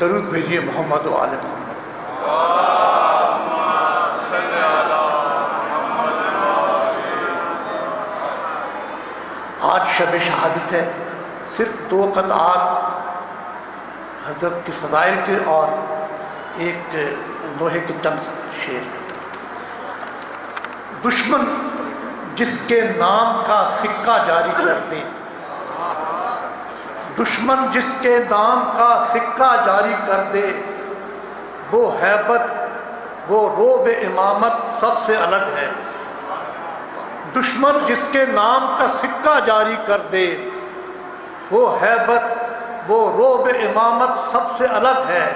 درود بھیجیے محمد و آل محمد۔ آج شب شہادت ہے، صرف 2 قطعات حضرت کی فضائل کے اور ایک لوہے کے چند شعر۔ دشمن جس کے نام کا سکہ جاری کر دے، دشمن جس کے نام کا سکہ جاری کر دے، وہ ہیبت وہ روب امامت سب سے الگ ہے۔ دشمن جس کے نام کا سکہ جاری کر دے، وہ ہیبت وہ روب امامت سب سے الگ ہے۔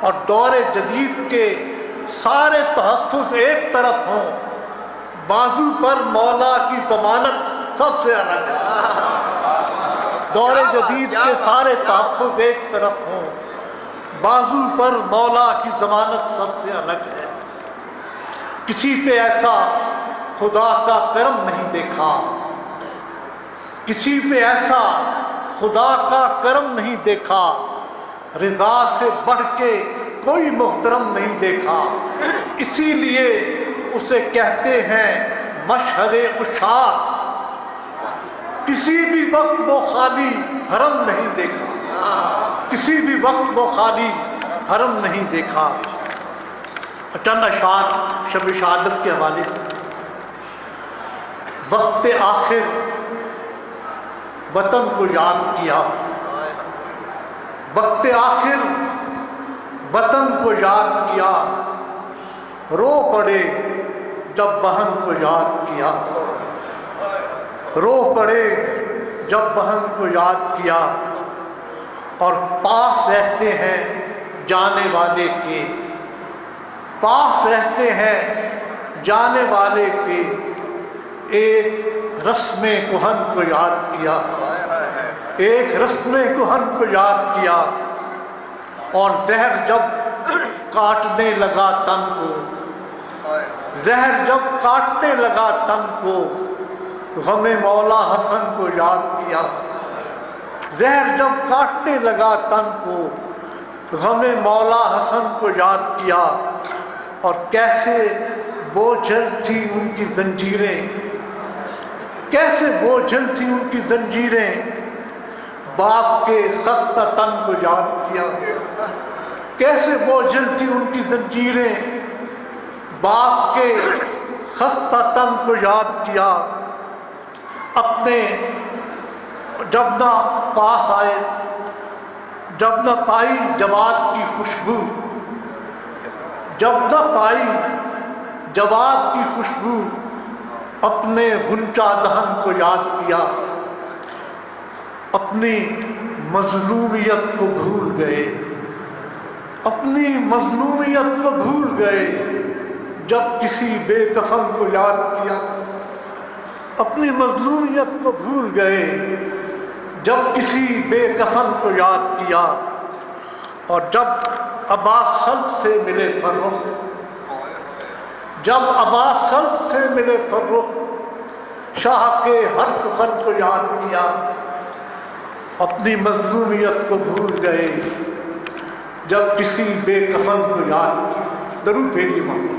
اور دور جدید کے سارے تحفظ ایک طرف ہوں، بازو پر مولا کی ضمانت سب سے الگ ہے۔ دور جدید کے سارے تحفظ ایک طرف ہوں، بازو پر مولا کی ضمانت سب سے الگ ہے۔ کسی پہ ایسا خدا کا کرم نہیں دیکھا، کسی پہ ایسا خدا کا کرم نہیں دیکھا، رضا سے بڑھ کے کوئی محترم نہیں دیکھا، اسی لیے اسے کہتے ہیں مشہد عشاق، کسی بھی وقت وہ خالی حرم نہیں دیکھا، کسی بھی وقت وہ خالی حرم نہیں دیکھا۔ چند اشعار شب شہادت کے حوالے سے۔ وقت آخر وطن کو یاد کیا، وقت آخر وطن کو یاد کیا، رو پڑے جب بہن کو یاد کیا، رو پڑے جب بہن کو یاد کیا، اور پاس رہتے ہیں جانے والے کے، پاس رہتے ہیں جانے والے کے، ایک رسم کہن کو یاد کیا، ایک رسم کہن کو یاد کیا، اور زہر جب کاٹنے لگا تن کو، زہر جب کاٹنے لگا تن کو، غم مولا حسن کو یاد کیا، زہر جب کاٹنے لگا تن کو، غم مولا حسن کو یاد کیا، اور کیسے بوجھل تھی ان کی زنجیریں، کیسے بوجھل تھی ان کی زنجیریں، باپ کے خستہ تن کو یاد کیا، کیسے بوجھل تھی ان کی زنجیریں، باپ کے خستہ تن کو یاد کیا، اپنے جب نہ پاس آئے، جب نہ پائی جواد کی خوشبو، جب نہ پائی جواد کی خوشبو، اپنے غنچہ دہن کو یاد کیا، اپنی مظلومیت کو بھول گئے، اپنی مظلومیت کو بھول گئے، جب کسی بے کفن کو یاد کیا، اپنی مظلومیت کو بھول گئے، جب کسی بے کفن کو یاد کیا، اور جب ابا خلق سے ملے فرخ، جب ابا خلق سے ملے فرخ، شاہ کے ہر کفن کو یاد کیا، اپنی مظلومیت کو بھول گئے، جب کسی بے کفن کو یاد کیا۔ درود بھیجیے محمد۔